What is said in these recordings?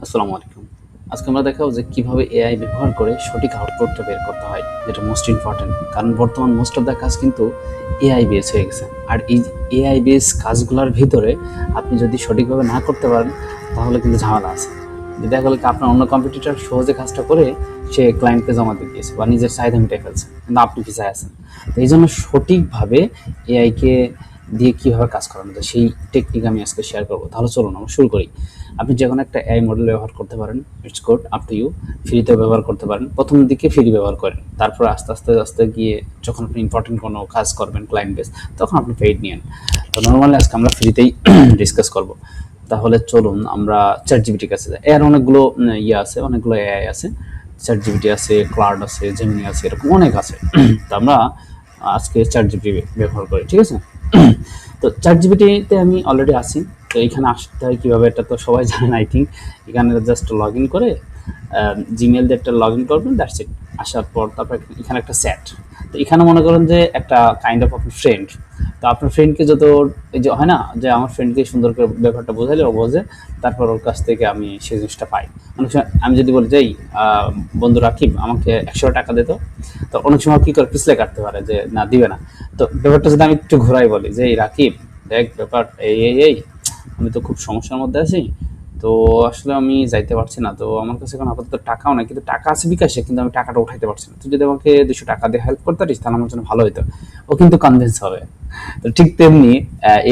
আসসালামু আলাইকুম। আজকে আমরা দেখাবো যে কিভাবে এআই ব্যবহার করে সঠিক আউটপুটটা বের করতে হয়, যেটা মোস্ট ইম্পর্টেন্ট। কারণ বর্তমান মোস্ট অফ দ্য কাজ কিন্তু এআই বেস হয়ে গেছে। আর এই এআই বেস কাজগুলোর ভিতরে আপনি যদি সঠিকভাবে না করতে পারেন তাহলে কিন্তু ঝামেলা আছে। যে দেখা গেলো কি আপনার অন্য কম্পিটিটর সহজে কাজটা করে সে ক্লায়েন্টকে জমা দিয়ে দিয়েছে বা নিজের চাহিদা মিটাই ফেলছে, কিন্তু আপনি পিছায় আছেন। তো এই জন্য সঠিকভাবে এআইকে দিয়ে কীভাবে কাজ করানো যায় সেই টেকনিক আমি আজকে শেয়ার করবো। তাহলে চলুন আমরা শুরু করি। আপনি যে কোনো একটা এআই মডেল ব্যবহার করতে পারেন, it's good, up to you. ফ্রিতে ব্যবহার করতে পারেন, প্রথম দিকে ফ্রি ব্যবহার করেন, তারপর আস্তে আস্তে আস্তে গিয়ে যখন আপনি ইম্পর্টেন্ট কোনো কাজ করবেন ক্লায়েন্ট বেস, তখন আপনি পেইড নিন। তো নর্মালি আজকে আমরা ফ্রিতেই ডিসকাস করব। তাহলে চলুন আমরা চ্যাট জিপিটির কাছে যাই। এর অনেকগুলো ইয়ে আছে, অনেকগুলো এআই আছে। চ্যাট জিপিটি আছে, ক্লাউড আছে, জেমিনি আছে, এরকম অনেক আছে। তো আমরা আজকে চ্যাট জিপিটি ব্যবহার করি, ঠিক আছে? তো চ্যাট জিপিটিতে আমি অলরেডি আছি। তো এখানে আসতে হয় কীভাবে, এটা তো সবাই জানেন আই থিঙ্ক। এখানে জাস্ট লগ ইন করে জিমেল দিয়ে একটা লগ ইন করবেন, দ্যাটস ইট। আসার পর তারপর এখানে একটা চ্যাট। তো এখানে মনে করেন যে একটা কাইন্ড অফ আপনার ফ্রেন্ড। তো আপনার ফ্রেন্ডকে যত এই যে হয় না যে আমার ফ্রেন্ডকে সুন্দর করে ব্যাপারটা বোঝাইলে ও বোঝে, তারপর ওর কাছ থেকে আমি সেই জিনিসটা পাই। অনেক সময় আমি যদি বলি যে বন্ধু রাকিব আমাকে 100 টাকা দিত, তো অনেক সময় কী করে পিছলে কাটতে পারে যে না দিবে না। তো ব্যাপারটা যদি আমি একটু ঘোরাই বলি যে এই রাকিব দেখ ব্যাপার এই এই এই আমি তো খুব সমস্যার মধ্যে আছি, তো আসলে আমি যাইতে পারছি না, তো আমার কাছে এখন আপাতত টাকাও নাই, কিন্তু টাকা আছে বিকাশে, কিন্তু আমি টাকাটা উঠাইতে পারছি না। তুই যদি আমাকে 200 টাকা দিয়ে হেল্প করতে পারিস তাহলে আমার জন্য ভালো হতো। ও কিন্তু কনভিন্স হবে। তো ঠিক তেমনি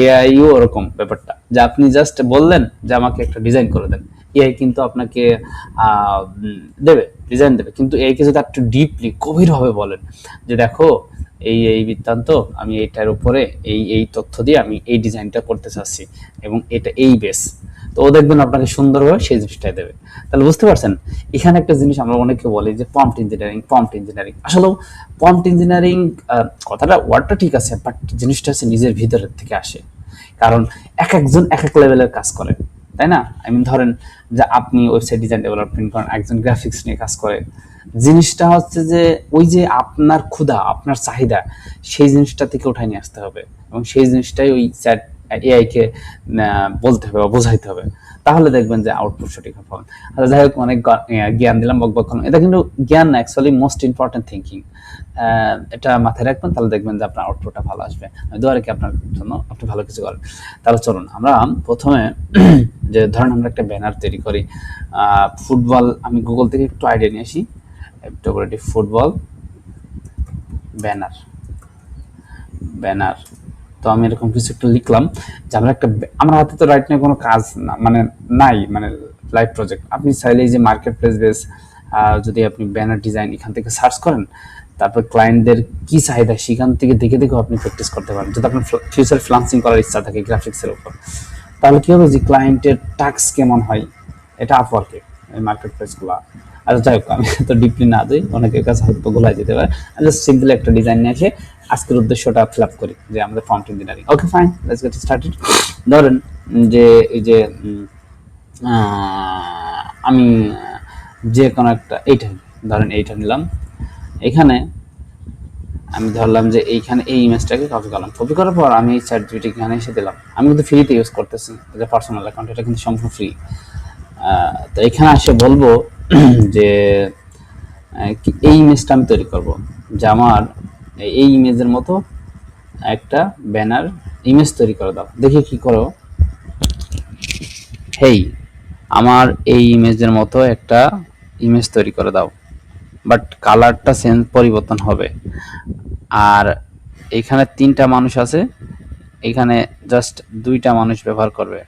এআইও ওরকম ব্যাপারটা, যে আপনি জাস্ট বললেন যে আমাকে একটা ডিজাইন করে দেন, এআই কিন্তু আপনাকে দেবে, ডিজাইন দেবে। কিন্তু এআইকে যদি একটু ডিপলি গভীরভাবে বলেন যে দেখো এই এই বৃত্তান্ত, আমি এইটার উপরে এই এই তথ্য দিয়ে আমি এই ডিজাইনটা করতে চাচ্ছি এবং এটা এই বেস, তো ও দেখবেন আপনাকে সুন্দরভাবে সেই জিনিসটাই দেবে। তাহলে বুঝতে পারছেন, এখানে একটা জিনিস আমরা অনেকে বলি যে প্রম্পট ইঞ্জিনিয়ারিং, প্রম্পট ইঞ্জিনিয়ারিং। আসলে প্রম্পট ইঞ্জিনিয়ারিং কথাটা ওয়ার্ডটা ঠিক আছে, বাট জিনিসটা হচ্ছে নিজের ভিতরের থেকে আসে। কারণ এক একজন এক এক লেভেলের কাজ করে, তাই না? আই মিন ধরেন যে আপনি ওয়েবসাইট ডিজাইন ডেভেলপমেন্ট করেন, একজন গ্রাফিক্স নিয়ে কাজ করে। জিনিসটা হচ্ছে যে ওই যে আপনার ক্ষুধা, আপনার চাহিদা, সেই জিনিসটা থেকে উঠাই নিয়ে আসতে হবে এবং সেই জিনিসটাই ওই চ্যাট এআই কে বলতে হবে বা বোঝাইতে হবে, তাহলে দেখবেন যে আউটপুট সঠিক পাবেন। আচ্ছা যাই হোক, অনেক জ্ঞান দিলাম, বকবক করলাম। এটা কিন্তু জ্ঞান না, অ্যাকচুয়ালি মোস্ট ইম্পর্টেন্ট থিঙ্কিং। এটা মাথায় রাখবেন, তাহলে দেখবেন যে আপনার আউটপুটটা ভালো আসবে। আমি দোয়া রাখি আপনার জন্য, আপনি ভালো কিছু করেন। তাহলে চলুন আমরা প্রথমে যে ধরেন আমরা একটা ব্যানার তৈরি করি, ফুটবল, আমি গুগল থেকে একটু আইডিয়া নিয়ে আসি। Football banner, banner. তো আমি এরকম কিছু একটা লিখলাম যে আমরা একটা, আমার হাতে তো রাইট নাও কোনো কাজ না, মানে নাই, মানে লাইভ প্রজেক্ট। আপনি চাইলে যে মার্কেট প্লেস বেস যদি আপনি ব্যানার ডিজাইন এখান থেকে সার্চ করেন, তারপর ক্লায়েন্টদের কি চাহিদা সেখান থেকে দেখে দেখে আপনি প্র্যাকটিস করতে পারেন। যদি আপনার ফিউচার ফ্রিল্যান্সিং করার ইচ্ছা থাকে গ্রাফিক্সের উপর, তাহলে কি হবে যে ক্লায়েন্টের টাস্ক কেমন হয়, এটা আপওয়ার্কে এই মার্কেট প্লেসগুলো। আচ্ছা যাই হোক, আমি তো ডিপলি না যাই, অনেকের কাছে হয়তো গোলাই যেতে পারে। আমি জাস্ট সিম্পলি একটা ডিজাইন নিয়ে এসে আজকের উদ্দেশ্যটা ফিল আপ করি যে আমাদের prompt engineering. Okay fine, let's get started. ধরেন যে এই যে আমি যে কোনো একটা, এইটা ধরেন এইটা নিলাম, এখানে আমি ধরলাম যে এইখানে এই ইমেজটাকে কপি করলাম। কপি করার পর আমি এই চ্যাট জিপিটি এখানে এসে দিলাম। আমি কিন্তু ফ্রিতে ইউজ করতেছি, যে পার্সোনাল অ্যাকাউন্ট, এটা কিন্তু সম্পূর্ণ ফ্রি। তো এখানে এসে বলবো যে এই ইমেজটা আমি তৈরি করব, যে আমার এই ইমেজের মতো একটা ব্যানার ইমেজ তৈরি করে দাও। দেখি কি করো। হেই, আমার এই ইমেজের মতো একটা ইমেজ তৈরি করে দাও, বাট কালারটা পরিবর্তন হবে। আর এখানে 3টা মানুষ আছে, এখানে জাস্ট 2টা মানুষ ব্যবহার করবে,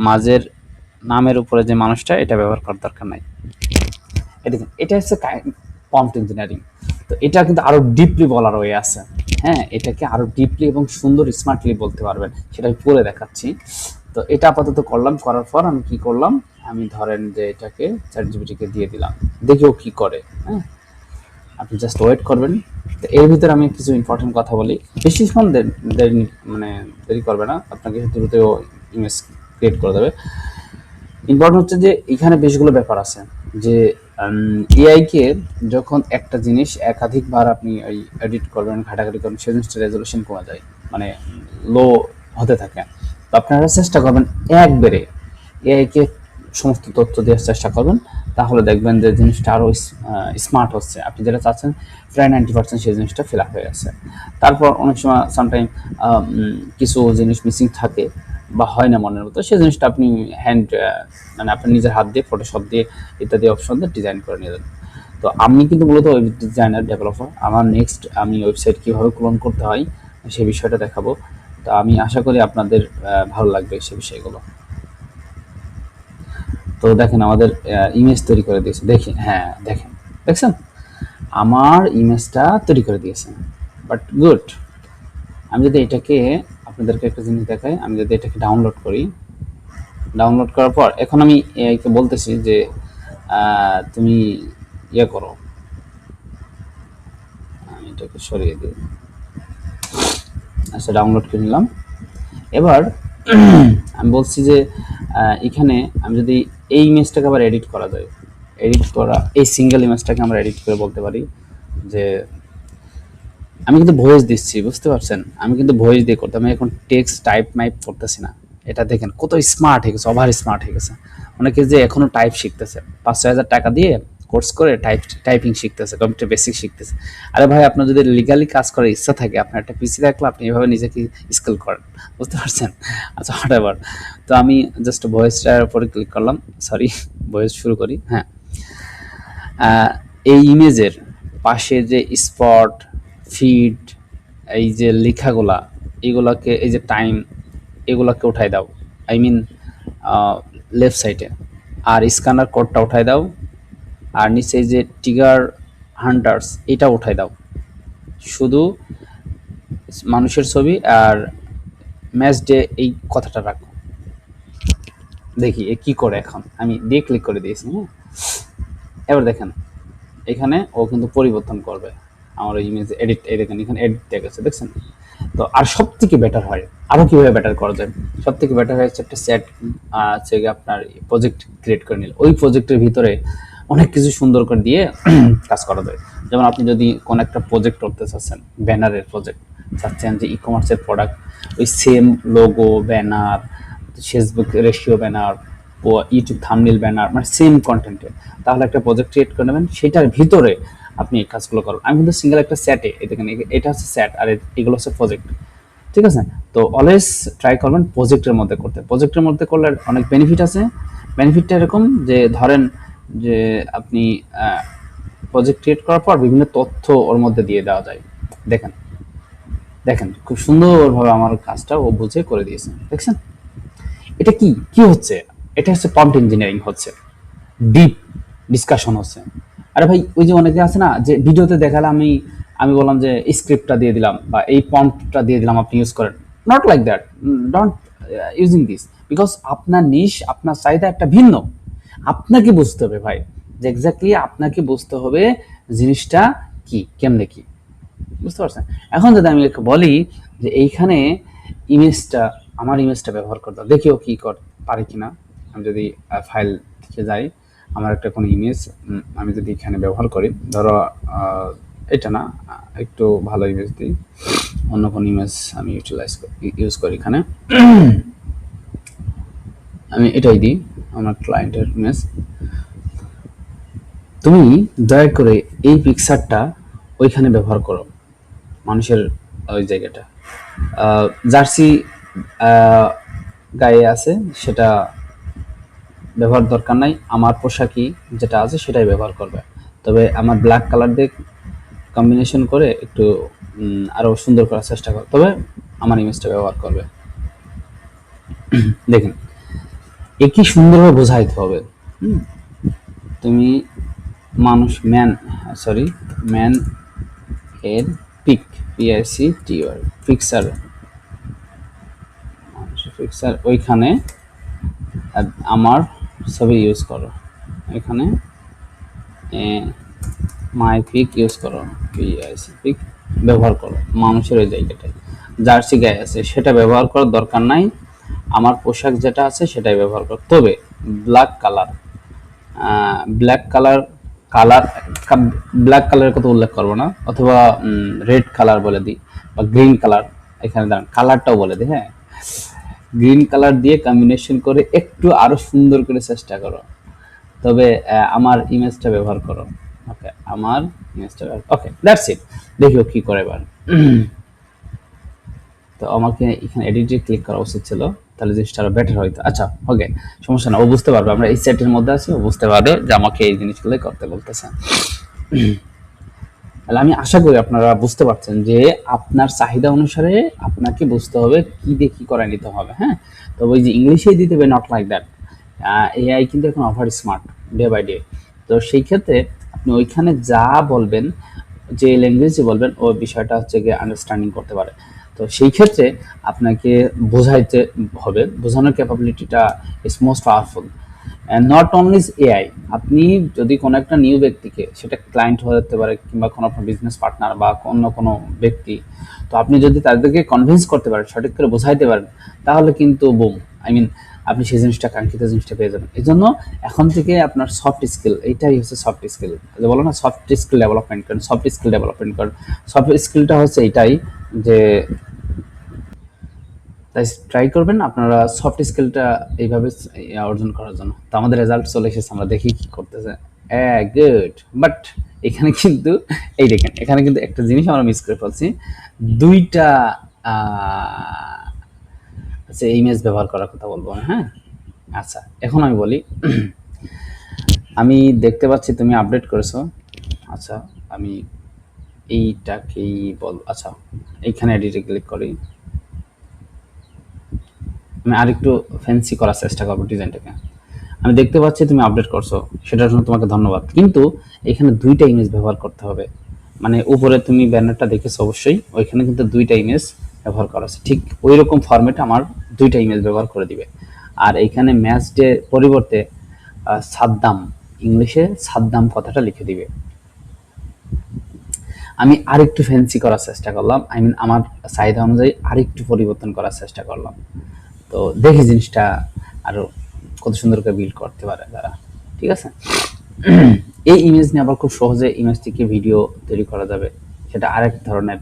মাঝের নামের উপরে যে মানুষটা, এটা ব্যবহার করার দরকার নাই। এটা হচ্ছে প্রম্পট ইঞ্জিনিয়ারিং। তো এটা কিন্তু আরো ডিপলি বলার ওয়ে আছে। হ্যাঁ, এটাকে আরো ডিপলি এবং সুন্দর স্মার্টলি বলতে পারবেন, সেটা আমি পরে দেখাচ্ছি। তো এটা আপাতত করলাম, করার পর আমি কি করলাম, আমি ধরেন যে এটাকে চ্যাট জিপিটিকে দিয়ে দিলাম, দেখি ও কি করে। হ্যাঁ, আপনি জাস্ট ওয়েট করবেন। তো এর ভিতরে আমি কিছু ইম্পর্টেন্ট কথা বলি, বেশিক্ষণ মানে দেরি করবে না, আপনাকে দ্রুত ইমেজ ক্রিয়েট করে দেবে। ইম্পর্টেন্ট হচ্ছে যে এখানে বেশগুলো ব্যাপার আছে, যে এআই কে যখন একটা জিনিস একাধিকবার আপনি ওই এডিট করবেন, ঘাটাঘাটি করবেন, সেই জিনিসটা রেজলিউশন কমে যায়, মানে লো হতে থাকে। তো আপনারা চেষ্টা করবেন একবারে এআই কে সমস্ত তথ্য দেওয়ার চেষ্টা করবেন, তাহলে দেখবেন যে জিনিসটা আরও স্মার্ট হচ্ছে। আপনি যেটা চাচ্ছেন প্রায় 90% সেই জিনিসটা ফিল আপ হয়ে গেছে। তারপর অনেক সময় সামটাইম কিছু জিনিস মিসিং থাকে বা হয় না মনের মতো, সেই জিনিসটা আপনি মানে আপনি নিজের হাত দিয়ে ফটোশপ দিয়ে ইত্যাদি অপশন দিয়ে ডিজাইন করে নিলেন। তো আমি কিন্তু মূলত ওয়েব ডিজাইনার ডেভেলপার। আমার নেক্সট আমি ওয়েবসাইট কীভাবে ক্লোন করতে হয় সেই বিষয়টা দেখাবো। তো আমি আশা করি আপনাদের ভালো লাগবে সেই বিষয়গুলো। তো দেখেন আমাদের ইমেজ তৈরি করে দিয়েছে, দেখি হ্যাঁ দেখছেন আমার ইমেজটা তৈরি করে দিয়েছে, বাট গুড। আমি যদি এটাকে আপনাদেরকে একটা জিনিস দেখাই, আমি যদি এটাকে ডাউনলোড করি, ডাউনলোড করার পর এখন আমি এআইকে বলতেছি যে তুমি ইয়ে করো, আমি এটাকে সরিয়ে দিই। আচ্ছা, ডাউনলোড করে নিলাম। এবার আমি বলছি যে এখানে আমি যদি এই ইমেজটাকে আবার এডিট করা যায়, এডিট করা এই সিঙ্গেল ইমেজটাকে আমরা এডিট করে বলতে পারি যে আমি কিন্তু ভয়েস দিচ্ছি, বুঝতে পারছেন? আমি কিন্তু ভয়েস দিয়ে করতে, আমি এখন টেক্সট টাইপ মাইপ করতেছি না। এটা দেখেন কত স্মার্ট হয়ে গেছে, ওভার স্মার্ট হয়ে গেছে। অনেকে যে এখনো টাইপ শিখতেছে, 5-6 হাজার টাকা দিয়ে কোর্স করে টাইপিং শিখতেছে, কম্পিউটার বেসিক শিখতেছে। আরে ভাই, আপনার যদি লিগালি কাজ করার ইচ্ছা থাকে, আপনার একটা পিসি রাখলে আপনি এভাবে নিজেকে স্কিল করেন, বুঝতে পারছেন? আচ্ছা, হোয়াটএভার। তো আমি জাস্ট ভয়েসটার উপরে ক্লিক করলাম, সরি, ভয়েস শুরু করি। হ্যাঁ, এই ইমেজের পাশে যে স্পট, ফিড, এই যে লেখাগুলা, এগুলাকে, এই যে টাইম, এগুলাকে উঠাই দাও, আই মিন লেফট সাইডে, আর স্ক্যানার কোডটা উঠাই দাও, আর নিচে এই যে টিগার হান্টার্স, এটা উঠাই দাও, শুধু মানুষের ছবি আর ম্যাচ ডে এই কথাটা রাখো। দেখি এ কি করে। এখন আমি দিয়ে ক্লিক করে দিয়েছি। হ্যাঁ, এবার দেখেন এখানে ও কিন্তু পরিবর্তন করবে আমার ইমেজ এডিট। এই দেখেন এখানে এডিট দিয়ে গেছে, দেখছেন? তো আর সব থেকে বেটার হয়, আরও কীভাবে বেটার করা যায়, সব থেকে বেটার হচ্ছে একটা সেট আছে আপনার প্রজেক্ট ক্রিয়েট করে নিল, ওই প্রজেক্টের ভিতরে অনেক কিছু সুন্দর করে দিয়ে কাজ করা যায়। যেমন আপনি যদি কোনো একটা প্রজেক্ট করতে চাচ্ছেন, ব্যানারের প্রজেক্ট চাচ্ছেন, যে ই কমার্সের প্রোডাক্ট, ওই same logo, banner, Facebook ratio banner, YouTube thumbnail banner, মানে সেম কন্টেন্টের, তাহলে একটা প্রজেক্ট ক্রিয়েট করে নেবেন, সেটার ভিতরে আপনি এই কাজগুলো করবেন। আমি কিন্তু সিঙ্গেল একটা সেটে, দেখেন এটা হচ্ছে সেট আর এগুলো হচ্ছে প্রজেক্ট, ঠিক আছে? তো অলওয়েজ ট্রাই করবেন প্রজেক্টের মধ্যে করতে। প্রজেক্টের মধ্যে করলে অনেক বেনিফিট আছে। বেনিফিটটা এরকম যে ধরেন যে আপনি প্রজেক্ট ক্রিয়েট করার পর বিভিন্ন তথ্য ওর মধ্যে দিয়ে দেওয়া যায়। দেখেন দেখেন খুব সুন্দরভাবে আমার কাজটা ও বুঝে করে দিয়েছে, দেখছেন? এটা কি কি হচ্ছে? এটা হচ্ছে প্রম্পট ইঞ্জিনিয়ারিং হচ্ছে, ডিপ ডিসকাশন হচ্ছে। আরে ভাই, ওই যে অনেকে আছে না, যে ভিডিওতে দেখালে আমি বললাম যে স্ক্রিপ্টটা দিয়ে দিলাম বা এই প্রম্পটটা দিয়ে দিলাম, আপনি ইউজ করেন। Not like that, don't using this, because আপনার নিশ, আপনার চাহিদা একটা ভিন্ন। আপনাকে বুঝতে হবে ভাই, যে এক্স্যাক্টলি আপনাকে বুঝতে হবে জিনিসটা কি, কেমনে কি, বুঝতে পারছেন? এখন যদি আমি বলি যে এইখানে ইমেজটা, আমার ইমেজটা ব্যবহার করতে, দেখিও কি পারে কিনা। আমি যদি ফাইল থেকে যাই, আমার একটা কোনো ইমেজ আমি যদি এখানে ব্যবহার করি, ধরো এটা না, একটু ভালো ইমেজ দিই, অন্য কোনো ইমেজ আমি ইউজ করি। এখানে আমি এটাই দিই, আমার ক্লায়েন্টের ইমেজ। তুমি দয়া করে এই পিকচারটা ওইখানে ব্যবহার করো, মানুষের ওই জায়গাটা জার্সি গায়ে আছে, সেটা ব্যবহার দরকার নাই। আমার পোশাকই যেটা আছে সেটাই ব্যবহার করবে, তবে আমার ব্ল্যাক কালার দিয়ে কম্বিনেশন করে একটু আরও সুন্দর করার চেষ্টা করবে, তবে আমার ইমেজটা ব্যবহার করবে। দেখেন এ কি সুন্দরভাবে বোঝাইতে হবে। তুমি মানুষ, ম্যান এর পিক, PICTUR, পিকচার, পিকচার, ওইখানে আমার ছবি ইউজ করো, এখানে মাই পিক ইউজ করো, PIC পিক ব্যবহার করো, মানুষের ওই জায়গাটায় জার্সি গায়ে আছে সেটা ব্যবহার করার দরকার নাই, আমার পোশাক যেটা আছে সেটাই ব্যবহার করো। তবে ব্ল্যাক কালারের কথা উল্লেখ করবো না, অথবা রেড কালার বলে দিই বা গ্রিন কালার, এখানে দাঁড়ান কালারটাও বলে দিই। হ্যাঁ, গ্রিন কালার দিয়ে কম্বিনেশন করে একটু আরো সুন্দর করে চেষ্টা করো। তবে আমার ইমেজটা ব্যবহার করো। ওকে, আমার ইমেজটা ব্যবহার, ওকে, দ্যাটস ইট। দেখিও কি করে এবার। তো আমাকে এখানে এডিটে ক্লিক করা উচিত ছিল, তাহলে জিনিসটা আরো বেটার হইতো। আচ্ছা, ওকে, সমস্যা না, ও বুঝতে পারবে, আমরা এই সেটের মধ্যে আছি, ও বুঝতে পারবে যে আমাকে এই জিনিসগুলোই করতে বলতেছে। তাহলে আমি আশা করি আপনারা বুঝতে পারছেন যে আপনার চাহিদা অনুসারে আপনাকে বুঝতে হবে কি দিয়ে কি করে নিতে হবে। হ্যাঁ, তবে ওই যে ইংলিশেই দিতে হবে, নট লাইক দ্যাট। এআই কিন্তু এখন over smart day by day. তো সেই ক্ষেত্রে আপনি ওইখানে যা বলবেন, যে ল্যাঙ্গুয়েজে বলবেন, ওই বিষয়টা হচ্ছে গিয়ে আন্ডারস্ট্যান্ডিং করতে পারে। তো সেই ক্ষেত্রে আপনাকে বোঝাইতে হবে, বোঝানোর ক্যাপাবিলিটিটা is most powerful. Not only AI, আপনি যদি কোনো একটা নিউ ব্যক্তিকে, সেটা ক্লায়েন্ট হতে পারে কিংবা কোনো আপনার বিজনেস পার্টনার বা অন্য কোনো ব্যক্তি, তো আপনি যদি তাদেরকে কনভিন্স করতে পারেন, সঠিক করে বোঝাইতে পারেন, তাহলে কিন্তু বুম, আই মিন আপনি সেই জিনিসটা, কাঙ্ক্ষিত জিনিসটা পেয়ে যাবেন। এই জন্য এখন থেকে আপনার সফট স্কিল, এইটাই হচ্ছে সফট স্কিল। যে বলো না, সফট স্কিল ডেভেলপমেন্ট করেন, সফট স্কিল ডেভেলপমেন্ট করেন। সফট স্কিলটা হচ্ছে এইটাই যে, তাই ট্রাই করবেন আপনারা সফট স্কিলটা এইভাবে অর্জন করার জন্য। তো আমাদের রেজাল্ট চলে এসেছে, আমরা দেখি কি করতেছে। গুড, বাট এখানে কিন্তু এই দেখেন, এখানে কিন্তু একটা জিনিস আমরা মিস করে ফেলছি। দুইটা আচ্ছা, ইমেজ ব্যবহার করার কথা বলবো না, হ্যাঁ। আচ্ছা, এখন আমি বলি, আমি দেখতে পাচ্ছি তুমি আপডেট করেছো। আচ্ছা, আমি এইটাকেই বল, আচ্ছা এইখানে এডিটে ক্লিক করি, আমি আরেকটু ফ্যান্সি করার চেষ্টা করবো ডিজাইনটাকে। আমি দেখতে পাচ্ছি তুমি আপডেট করছো, সেটার জন্য তোমাকে ধন্যবাদ। কিন্তু এখানে দুইটা ইমেজ ব্যবহার করতে হবে। মানে উপরে তুমি ব্যানারটা দেখেছো অবশ্যই, ওইখানে কিন্তু দুইটা ইমেজ ব্যবহার করা আছে, ঠিক ওই রকম ফরম্যাটে আমার দুইটা ইমেজ ব্যবহার করে দিবে। আর এইখানে ম্যাচ ডে পরিবর্তে সাদ্দাম, ইংলিশে সাদ্দাম কথাটা লিখে দিবে। আমি আরেকটু ফ্যান্সি করার চেষ্টা করলাম, আই মিন আমার চাহিদা অনুযায়ী আরেকটু পরিবর্তন করার চেষ্টা করলাম। তো দেখি জিনিসটা আরো কত সুন্দর করে বিল্ড করতে পারে তারা। ঠিক আছে, এই ইমেজ নিয়ে আবার খুব সহজে ইমেজ থেকে ভিডিও তৈরি করা যাবে, সেটা আরেক ধরনের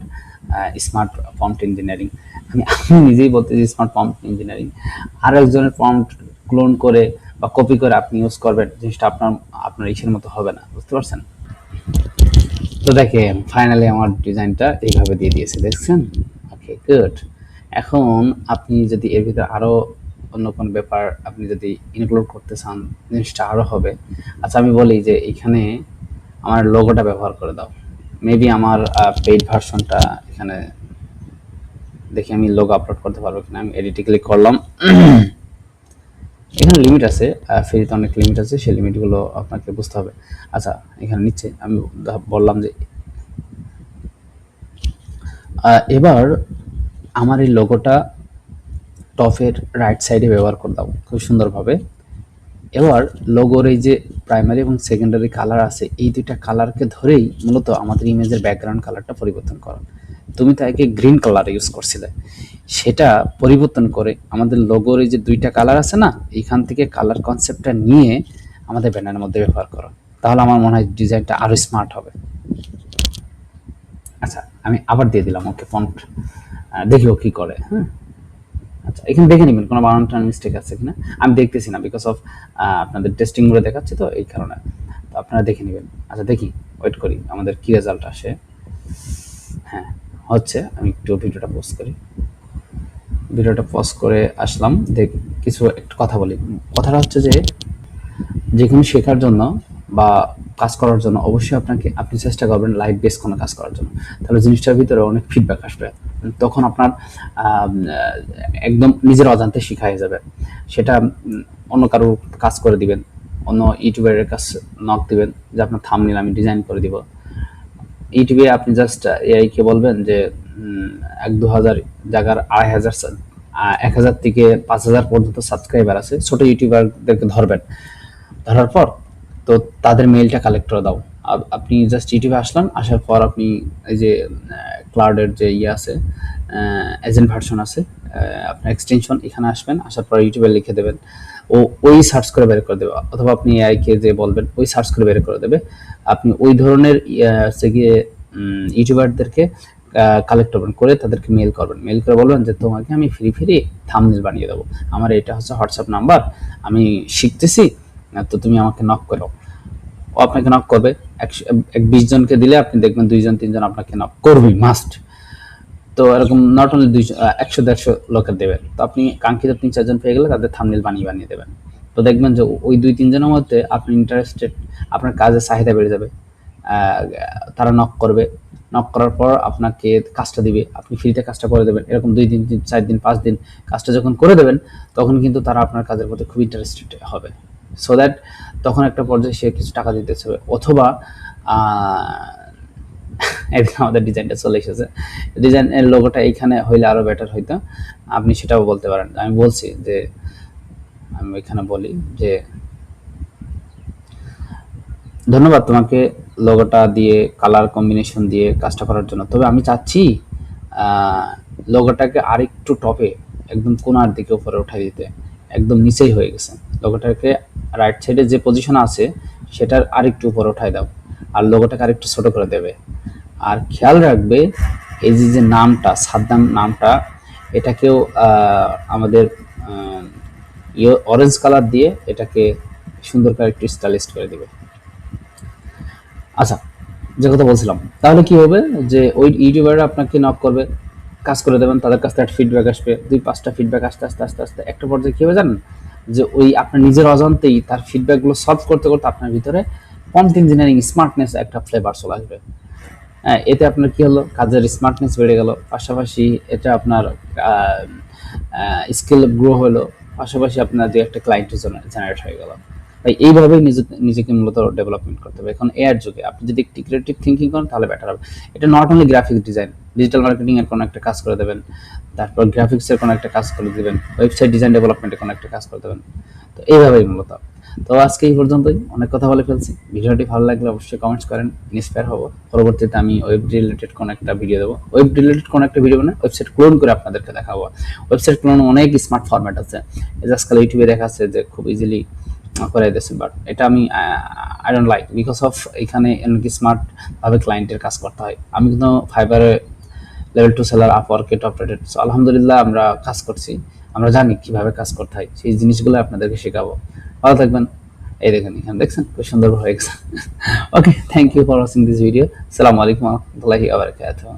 স্মার্ট প্রম্পট ইঞ্জিনিয়ারিং। আমি নিজেই বলতেছি স্মার্ট প্রম্পট ইঞ্জিনিয়ারিং। আর একজনের প্রম্পট ক্লোন করে বা কপি করে আপনি ইউজ করবেন, জিনিসটা আপনার আপনার ইচ্ছের মতো হবে না, বুঝতে পারছেন? তো দেখেন ফাইনালি আমার ডিজাইনটা এইভাবে দিয়ে দিয়েছে, দেখছেন? ওকে, গুড। এখন আপনি যদি এর ভিতরে আরো অন্য কোনো ব্যাপার আপনি যদি ইনক্লুড করতে চান, জিনিসটা আরো হবে। আচ্ছা, আমি বলি যে এখানে আমার লোগোটা ব্যবহার করে দাও। মেবি আমার পেইড ভার্সনটা এখানে, দেখি আমি লোগো আপলোড করতে পারবো কিনা। আমি এডিটে ক্লিক করলাম। এখানে লিমিট আছে, ফ্রিতে অনেক লিমিট আছে, সেই লিমিটগুলো আপনাকে বুঝতে হবে। আচ্ছা, এখানে নিচে আমি বললাম যে এবার আমার এই লোগোটা টপের রাইট সাইডে ব্যবহার করে দাও খুব সুন্দরভাবে। এবার লোগোর এই যে প্রাইমারি এবং সেকেন্ডারি কালার আছে, এই দুইটা কালারকে ধরেই মূলত আমাদের ইমেজের ব্যাকগ্রাউন্ড কালারটা পরিবর্তন করো। তুমি তাকে গ্রিন কালার ইউজ করছিলে, সেটা পরিবর্তন করে আমাদের লোগোর এই যে দুইটা কালার আছে না, এইখান থেকে কালার কনসেপ্টটা নিয়ে আমাদের ব্যানারের মধ্যে ব্যবহার করো, তাহলে আমার মনে হয় ডিজাইনটা আরো স্মার্ট হবে। আচ্ছা, আমি আবার দিয়ে দিলাম ওকে ফন্ট, দেখিও কি করে। হ্যাঁ, আচ্ছা, এখানে দেখে নেবেন কোনো বানানটার মিস্টেক আছে কিনা। আমি দেখতেছি না, বিকজ অফ আপনাদের টেস্টিং করে দেখাচ্ছি, তো এই কারণে। তো আপনারা দেখে নেবেন। আচ্ছা, দেখি, ওয়েট করি আমাদের কি রেজাল্ট আসে। হ্যাঁ, হচ্ছে। আমি একটু ভিডিওটা পোস্ট করি, ভিডিওটা পজ করে আসলাম। দেখ, কিছু একটু কথা বলি। কথাটা হচ্ছে যে, যেকোনো শেখার জন্য বা কাজ করার জন্য অবশ্যই আপনি চেষ্টা করবেন লাইভ বেস কোনো কাজ করার জন্য, তাহলে জিনিসটার ভিতরে অনেক ফিডব্যাক আসবে। তখন আপনার একদম নিজের অজান্তে শিখা হয়ে যাবে। সেটা অন্য কারো কাজ করে দিবেন, অন্য ইউটিউবারের কাজ নক দিবেন যে আপনার থাম্বনেল আমি ডিজাইন করে দিব। ইউটিউবে আপনি জাস্ট এআই কে বলবেন যে 1-2 হাজার জায়গার 2,500, 1,000 থেকে 5,000 পর্যন্ত সাবস্ক্রাইবার আছে, ছোট ইউটিউবারদেরকে ধরবেন। ধরার পর তো তাদের মেইলটা কালেক্ট করে দাও। আপনি জাস্ট ইউটিউবে আসলাম, আসার পর আপনি এই যে ক্লাউডের যে ইয়ে আছে, এজেন্ট ভার্সন আছে, আপনার এক্সটেনশন, এখানে আসবেন, আসার পর ইউটিউবে লিখে দেবেন, ও ওই সার্চ করে বের করে দেবে। অথবা আপনি এআইকে যে বলবেন, ওই সার্চ করে বের করে দেবে। আপনি ওই ধরনের হচ্ছে গিয়ে ইউটিউবারদেরকে কালেক্ট করবেন, করে তাদেরকে মেল করবেন, মেল করে বলবেন যে তোমাকে আমি ফ্রি থাম্বনেল বানিয়ে দেবো, আমার এটা হচ্ছে হোয়াটসঅ্যাপ নাম্বার, আমি শিখতেছি, তো তুমি আমাকে নক করো। ও আপনাকে নক করবে, 20 জনকে দিলে আপনি দেখবেন 2 জন 3 জন আপনাকে নক করবেই মাস্ট। তো এরকম নট অনলি 100-150 লোকের দেবেন, তো আপনি কাঙ্ক্ষিত 3-4 জন পেয়ে গেলে তাদের থাম্বনেল বানিয়ে দেবেন। তো দেখবেন যে ওই 2-3 জনের মধ্যে আপনি ইন্টারেস্টেড, আপনার কাজের চাহিদা বেড়ে যাবে, তারা নক করবে, নক করার পর আপনাকে কাজটা দিবে, আপনি ফ্রিতে কাজটা করে দেবেন। এরকম 2 দিন 4 দিন 5 দিন কাজটা যখন করে দেবেন, তখন কিন্তু তারা আপনার কাজের প্রতি খুব ইন্টারেস্টেড হবে, সো দ্যাট তখন একটা পর্যায়ে সে কিছু টাকা দিতে হবে। অথবা এদিকে আমাদের ডিজাইনটা চলে এসেছে, ডিজাইনের লোগোটা এইখানে হইলে আরো বেটার হইতো, আপনি সেটাও বলতে পারেন। আমি বলছি যে, আমি এখানে বলি যে ধন্যবাদ তোমাকে লোগোটা দিয়ে, কালার কম্বিনেশন দিয়ে কাজটা করার জন্য, তবে আমি চাচ্ছি লোগোটাকে আরেকটু টপে, একদম কোনার দিকে উপরে উঠাই দিতে, একদম নিচেই হয়ে গেছে, লোগোটাকে রাইট সাইডে যে পজিশন আছে সেটার আরেকটু উপরে উঠাই দাও, আর লোগোটাকে আরেকটু ছোট করে দেবে। আর খেয়াল রাখবে এই যে নামটা, সাদ্দাম নামটা, এটাকেও আমাদের অরেঞ্জ কালার দিয়ে এটাকে সুন্দর করে একটু স্টাইলিস্ট করে দিবে। আচ্ছা, যে কথা বলছিলাম, তাহলে কি হবে যে ওই ইউটিউবাররা আপনাকে নক করবে, কাজ করে দেবেন, তাদের কাছ থেকে একটা ফিডব্যাক আসবে, 2-5টা ফিডব্যাক আসতে আস্তে আস্তে আস্তে একটা পর্যায়ে কি হবে জানেন, যে ওই আপনার নিজের অজান্তেই তার ফিডব্যাকগুলো সলভ করতে করতে আপনার ভিতরে প্রম্পট ইঞ্জিনিয়ারিং স্মার্টনেস একটা ফ্লেভার চলে আসবে। হ্যাঁ, এতে আপনার কি হলো, কাজের স্মার্টনেস বেড়ে গেল, পাশাপাশি এটা আপনার স্কিল গ্রো হলো, পাশাপাশি আপনার যে একটা ক্লায়েন্ট জেনারেট হয়ে গেল। তাই এইভাবেই নিজেকে মূলত ডেভেলপমেন্ট করতে হবে। এখন এআর যুগে আপনি যদি একটি ক্রিয়েটিভ থিঙ্কিং করেন তাহলে বেটার হবে। এটা not only graphics design, digital marketing এর কোনো একটা কাজ করে দেবেন, তারপর গ্রাফিক্সের কোনো একটা কাজ করে দেবেন, ওয়েবসাইট ডিজাইন ডেভেলপমেন্টের কোনো একটা কাজ করে দেবেন। তো এইভাবেই মূলত। তো আজকে এই পর্যন্তই, অনেক কথা বলে ফেলছি। ভিডিওটি ভালো লাগলে অবশ্যই কমেন্টস করেন, ইন্সপায়ার হবো। পরবর্তীতে আমি ওয়েব রিলেটেড কোনো একটা ভিডিও দেবো, ওয়েব রিলেটেড কোনো একটা ভিডিও মানে ওয়েবসাইট ক্লোন করে আপনাদেরকে দেখাবো। ওয়েবসাইট ক্লোন অনেক স্মার্ট ফরম্যাট আছে, আজকাল ইউটিউবে দেখা যাচ্ছে যে খুব ইজিলি করে দিয়েছে, বাট এটা আমি I don't like, because of এখানে অনেক স্মার্ট ভাবে ক্লায়েন্টের কাজ করতে হয়। আমি কিন্তু ফাইবারে লেভেল 2 সেলার, আপওয়ার্কে টপ রেটেড, সো আলহামদুলিল্লাহ আমরা কাজ করছি, আমরা জানি কিভাবে কাজ করতে হয়, সেই জিনিসগুলো আপনাদেরকে শেখাবো। ভালো থাকবেন। এই দেখেন, এখানে দেখছেন খুব সুন্দর হয়ে গেছে। Okay, thank you for watching this video. আসসালামু আলাইকুম ওয়া রাহমাতুল্লাহি ওয়া বারাকাতুহু।